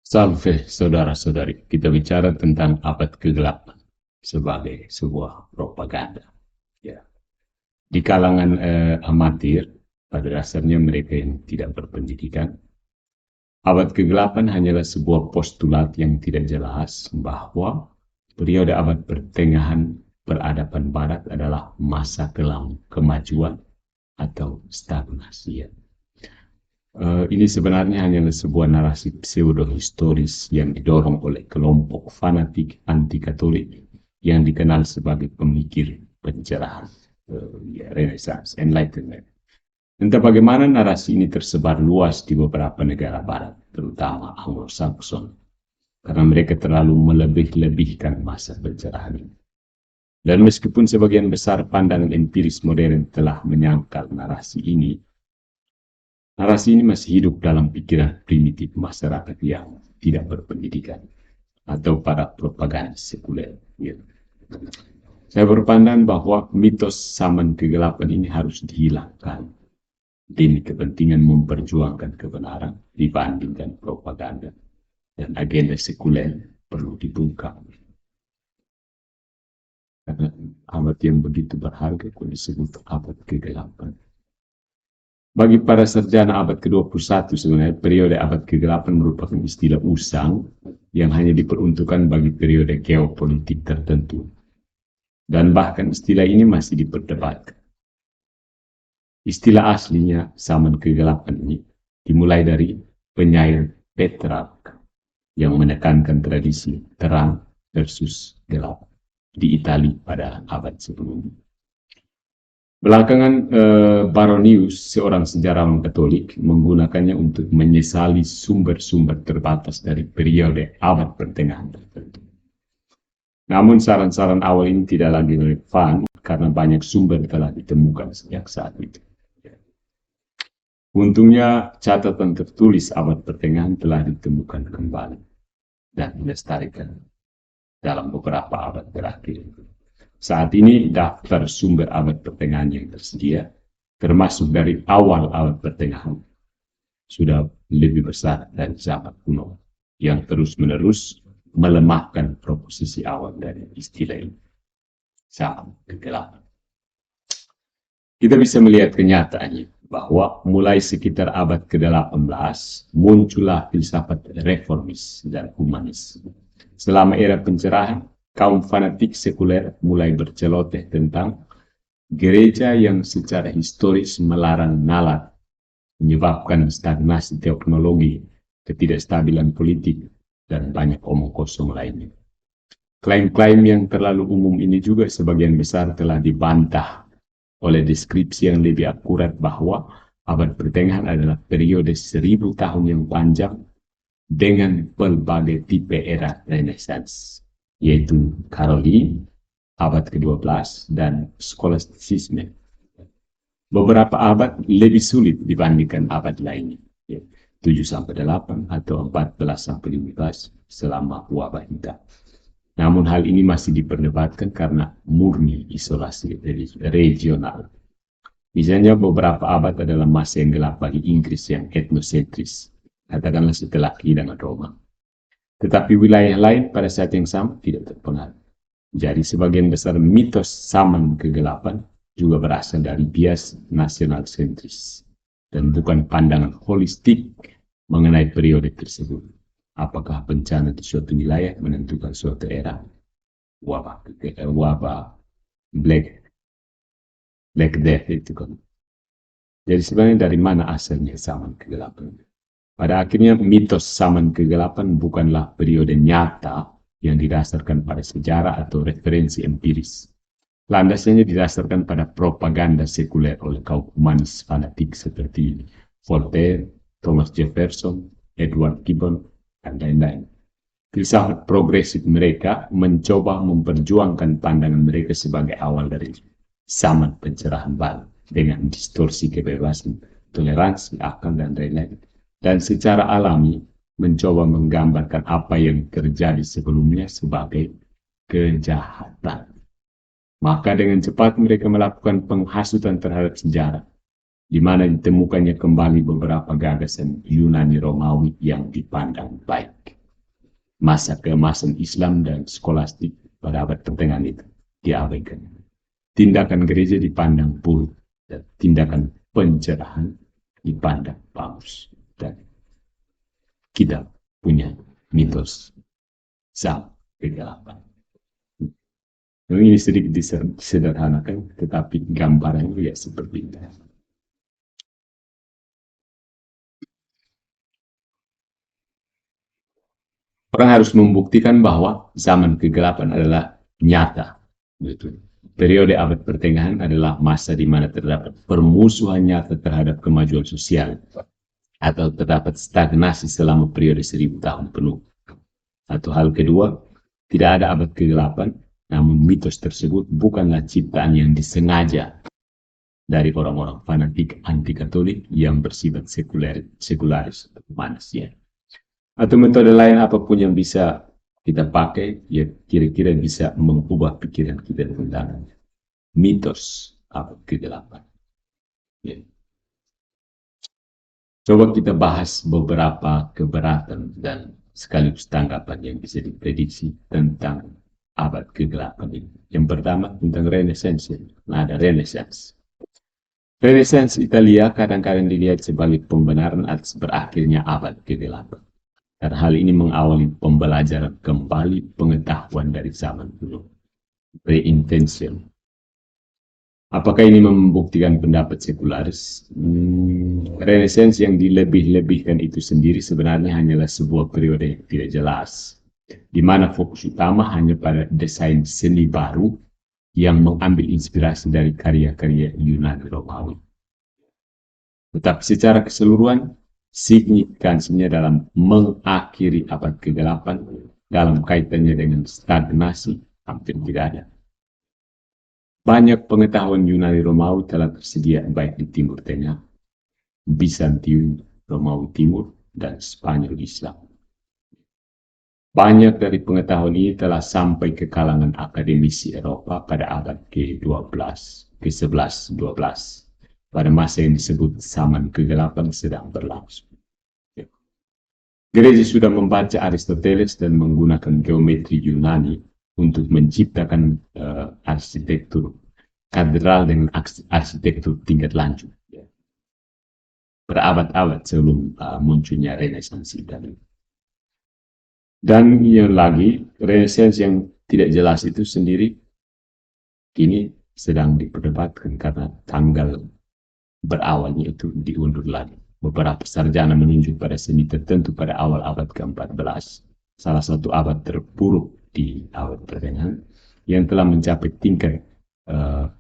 Salve, saudara-saudari. Kita bicara tentang abad ke-8 sebagai sebuah propaganda. Ya. Di kalangan amatir, pada dasarnya mereka yang tidak berpendidikan, abad ke-8 hanyalah sebuah postulat yang tidak jelas bahwa periode abad pertengahan peradaban barat adalah masa kelam kemajuan atau stagnasi. Ya. Ini sebenarnya hanyalah sebuah narasi pseudo-historis yang didorong oleh kelompok fanatik anti-Katolik yang dikenal sebagai pemikir pencerahan, Renaissance, Enlightenment. Entah bagaimana narasi ini tersebar luas di beberapa negara barat, terutama Anglo-Saxon, karena mereka terlalu melebih-lebihkan masa pencerahan ini. Dan meskipun sebagian besar pandangan empiris modern telah menyangkal narasi ini masih hidup dalam pikiran primitif masyarakat yang tidak berpendidikan atau para propagandis sekuler. Gitu. Saya berpandang bahwa mitos zaman kegelapan ini harus dihilangkan demi kepentingan memperjuangkan kebenaran dibandingkan propaganda, dan agenda sekuler perlu dibungkam. Karena abad yang begitu berharga kok disebut abad kegelapan. Bagi para sarjana abad ke-21 sebenarnya periode abad ke-8 merupakan istilah usang yang hanya diperuntukkan bagi periode geopolitik tertentu. Dan bahkan istilah ini masih diperdebatkan. Istilah aslinya zaman ke-8 ini dimulai dari penyair Petrarch yang menekankan tradisi terang versus gelap di Italia pada abad sebelumnya. Belakangan Baronius, seorang sejarawan Katolik, menggunakannya untuk menyesali sumber-sumber terbatas dari periode abad pertengahan tertentu. Namun saran-saran awal ini tidak lagi relevan karena banyak sumber telah ditemukan sejak saat itu. Untungnya catatan tertulis abad pertengahan telah ditemukan kembali dan dilestarikan dalam beberapa abad terakhir. Saat ini daftar sumber abad pertengahan yang tersedia, termasuk dari awal abad pertengahan, sudah lebih besar dari zaman kuno, yang terus-menerus melemahkan proposisi awal dari istilah ini, zaman kegelapan. Kita bisa melihat kenyataannya bahwa mulai sekitar abad ke-18 muncullah filsafat reformis dan humanis. Selama era pencerahan, kaum fanatik sekuler mulai berceloteh tentang gereja yang secara historis melarang nalar, menyebabkan stagnasi teknologi, ketidakstabilan politik, dan banyak omong kosong lainnya. Klaim-klaim yang terlalu umum ini juga sebagian besar telah dibantah oleh deskripsi yang lebih akurat bahwa abad pertengahan adalah periode 1000 tahun yang panjang dengan berbagai tipe era Renaissance, yaitu Caroline, abad ke-12, dan Skolastisisme. Beberapa abad lebih sulit dibandingkan abad lainnya, 7-8 atau 14-15 selama wabah hitam. Namun hal ini masih diperdebatkan karena murni isolasi regional. Misalnya beberapa abad adalah masa yang gelap bagi Inggris yang etnosentris, katakanlah setelah kehilangan Roma. Tetapi wilayah lain pada saat yang sama tidak terpengaruh. Jadi sebagian besar mitos zaman kegelapan juga berasal dari bias nasional sentris dan bukan pandangan holistik mengenai periode tersebut. Apakah bencana di suatu wilayah menentukan suatu era, wabah Black Death itu kan. Jadi sebenarnya dari mana asalnya zaman kegelapan? Pada akhirnya mitos zaman kegelapan bukanlah periode nyata yang didasarkan pada sejarah atau referensi empiris. Landasannya didasarkan pada propaganda sekuler oleh kaum humanis fanatik seperti Voltaire, Thomas Jefferson, Edward Gibbon, dan lain-lain. Filsafat progresif mereka mencoba memperjuangkan pandangan mereka sebagai awal dari zaman pencerahan baru dengan distorsi kebebasan, toleransi, akal, dan lain-lain. Dan secara alami mencoba menggambarkan apa yang terjadi sebelumnya sebagai kejahatan. Maka dengan cepat mereka melakukan penghasutan terhadap sejarah, di mana ditemukannya kembali beberapa gagasan Yunani Romawi yang dipandang baik. masa keemasan Islam dan skolastik pada abad pertengahan itu diabaikan. Tindakan gereja dipandang buruk dan tindakan pencerahan dipandang bagus. Dan kita punya mitos zam kegelapan. Ini sedikit disederhanakan, tetapi gambarannya ya seperti itu. Orang harus membuktikan bahwa zaman kegelapan adalah nyata. Gitu. Periode abad pertengahan adalah masa di mana terdapat permusuhan nyata terhadap kemajuan sosial atau terdapat stagnasi selama periode 1000 tahun penuh. Atau hal kedua, tidak ada abad kegelapan, namun mitos tersebut bukanlah ciptaan yang disengaja dari orang-orang fanatik anti-Katolik yang bersifat sekularis atau manusia. Atau metode lain apapun yang bisa kita pakai, ya kira-kira bisa mengubah pikiran kita tentang mitos abad kegelapan. Ya. Coba kita bahas beberapa keberatan dan sekaligus tanggapan yang bisa diprediksi tentang abad kegelapan ini. Yang pertama tentang Renaissance. Nah, ada Renaissance. Renaissance Italia kadang-kadang dilihat sebagai pembenaran atas berakhirnya abad kegelapan. Dan hal ini mengawali pembelajaran kembali pengetahuan dari zaman dulu. Reinvention. Apakah ini membuktikan pendapat sekularis? Renaissance yang dilebih-lebihkan itu sendiri sebenarnya hanyalah sebuah periode yang tidak jelas, di mana fokus utama hanya pada desain seni baru yang mengambil inspirasi dari karya-karya Yunani Romawi. Tetapi secara keseluruhan, signifikansinya dalam mengakhiri abad kegelapan dalam kaitannya dengan stagnasi hampir tidak ada. Banyak pengetahuan Yunani Romawi telah tersedia baik di Timur Tengah, Bizantium, Romawi Timur, dan Spanyol Islam. Banyak dari pengetahuan ini telah sampai ke kalangan akademisi Eropa pada abad ke-12, ke-11, 12, pada masa yang disebut zaman kegelapan sedang berlangsung. Gereja sudah membaca Aristoteles dan menggunakan geometri Yunani untuk menciptakan arsitektur katedral dengan arsitektur tingkat lanjut. Ya. Berabad-abad sebelum munculnya Renaissance Italia. Dan yang lagi, Renaissance yang tidak jelas itu sendiri kini sedang diperdebatkan karena tanggal berawalnya itu diundur lagi. Beberapa sarjana menunjuk pada seni tertentu pada awal abad ke-14, salah satu abad terburuk di abad pertengahan, yang telah mencapai tingkat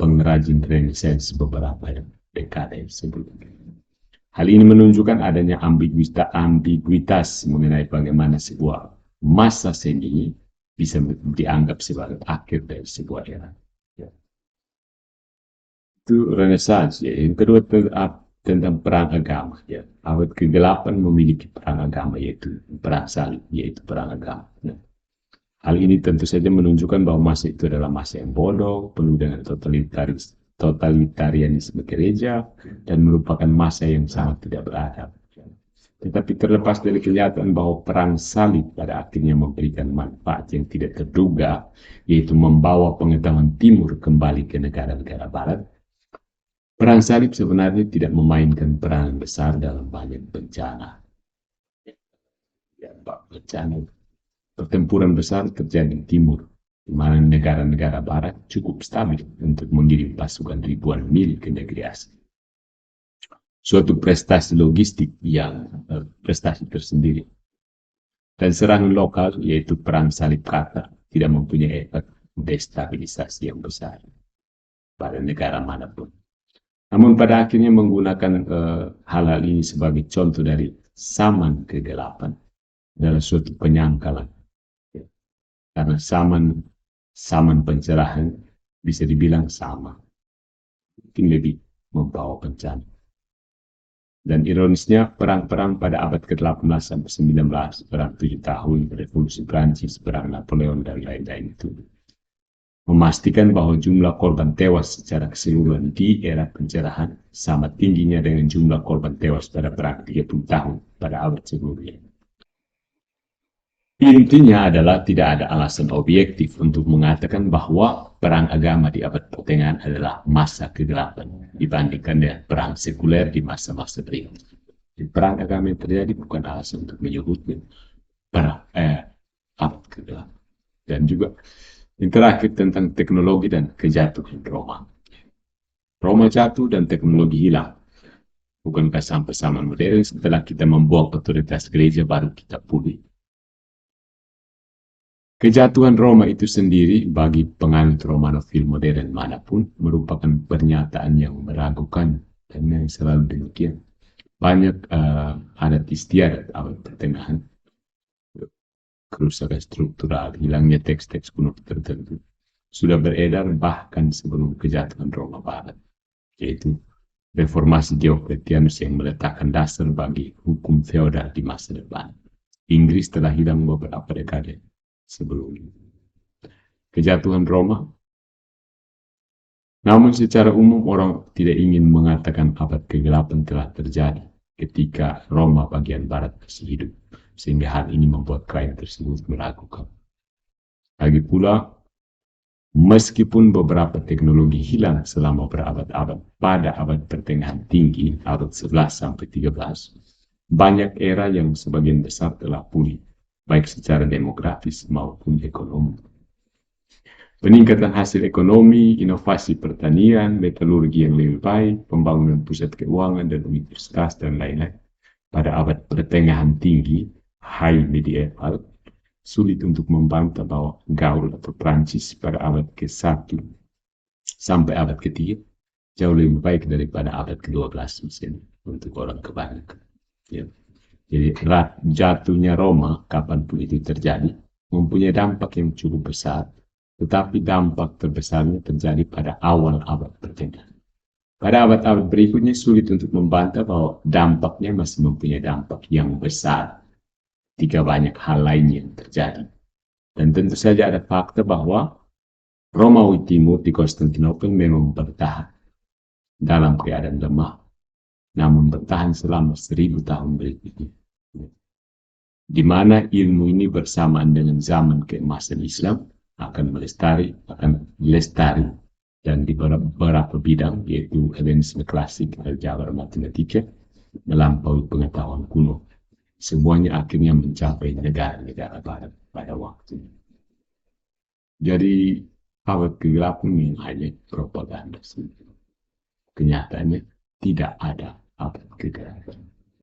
pengrajin Renaissance beberapa dekade sebelumnya. Hal ini menunjukkan adanya ambiguitas mengenai bagaimana sebuah masa seni bisa dianggap sebagai akhir dari sebuah era. Ya. Itu Renaissance. Ya. Yang kedua tentang perang agama. Ya. Abad ke-8 memiliki perang agama, yaitu perang salib, yaitu perang agama. Ya. Hal ini tentu saja menunjukkan bahwa masa itu adalah masa yang bodoh, penuh dengan totalitarianisme gereja, dan merupakan masa yang sangat tidak beradab. Tetapi terlepas dari kenyataan bahwa perang salib pada akhirnya memberikan manfaat yang tidak terduga, yaitu membawa pengetahuan timur kembali ke negara-negara barat, perang salib sebenarnya tidak memainkan peran besar dalam banyak bencana. Ya, bencana pertempuran besar terjadi di timur, di mana negara-negara barat cukup stabil untuk mengirim pasukan ribuan mil ke negeri asing. Suatu prestasi logistik yang prestasi tersendiri. Dan serangan lokal, yaitu perang salib kata, tidak mempunyai efek destabilisasi yang besar pada negara manapun. Namun pada akhirnya menggunakan hal-hal ini sebagai contoh dari zaman kegelapan adalah suatu penyangkalan. Karena zaman pencerahan bisa dibilang sama, mungkin lebih membawa bencana. Dan ironisnya, perang-perang pada abad ke-18 sampai 19, perang 7 tahun, revolusi Prancis, perang Napoleon, dan lain-lain itu, memastikan bahwa jumlah korban tewas secara keseluruhan di era pencerahan sama tingginya dengan jumlah korban tewas pada perang 30 tahun pada abad sebelumnya. Intinya adalah tidak ada alasan objektif untuk mengatakan bahwa perang agama di abad pertengahan adalah masa kegelapan dibandingkan dengan perang sekuler di masa-masa berikutnya. Perang agama yang terjadi bukan alasan untuk menyebutnya perang abad kegelapan. Dan juga yang terakhir tentang teknologi dan kejatuhan Roma. Roma jatuh dan teknologi hilang. Bukankah sampai zaman modern setelah kita membuang otoritas gereja baru kita pulih? Kejatuhan Roma itu sendiri bagi penganut Romanofil modern manapun merupakan pernyataan yang meragukan dan yang selalu demikian. Banyak adat istiadat abad pertengahan, kerusakan struktural, hilangnya teks-teks kuno tertentu sudah beredar bahkan sebelum kejatuhan Roma Barat, yaitu reformasi Diocletianus yang meletakkan dasar bagi hukum feodal di masa depan. Inggris telah hilang beberapa dekade sebelum kejatuhan Roma. Namun secara umum orang tidak ingin mengatakan abad kegelapan telah terjadi ketika Roma bagian barat masih hidup, sehingga hal ini membuat klaim tersebut meragukan. Lagi pula, meskipun beberapa teknologi hilang selama berabad-abad pada abad pertengahan tinggi, abad 11 sampai 13, banyak era yang sebagian besar telah pulih, baik secara demografis maupun ekonomi. Peningkatan hasil ekonomi, inovasi pertanian, metalurgi yang lebih baik, pembangunan pusat keuangan dan universitas, dan lain-lain. Pada abad pertengahan tinggi, high medieval, sulit untuk membantah bahwa gaul atau Prancis pada abad ke-1 sampai abad ke-3 jauh lebih baik daripada abad ke-12 misalnya untuk orang kebanyakan. Ya. Jadi jatuhnya Roma, kapanpun itu terjadi, mempunyai dampak yang cukup besar, tetapi dampak terbesarnya terjadi pada awal abad pertengahan. Pada abad-abad berikutnya sulit untuk membantah bahwa dampaknya masih mempunyai dampak yang besar jika banyak hal lain yang terjadi. Dan tentu saja ada fakta bahwa Romawi Timur di Konstantinopel memang bertahan dalam keadaan lemah, namun bertahan selama 1000 tahun berikutnya. Di mana ilmu ini bersamaan dengan zaman keemasan Islam akan lestari dan di beberapa bidang yaitu Helenisme klasik, aljabar, matematika melampaui pengetahuan kuno. Semuanya akhirnya mencapai negara-negara barat pada waktunya. Jadi abad kegelapan ini hanya propaganda. Kenyataannya tidak ada abad kegelapan.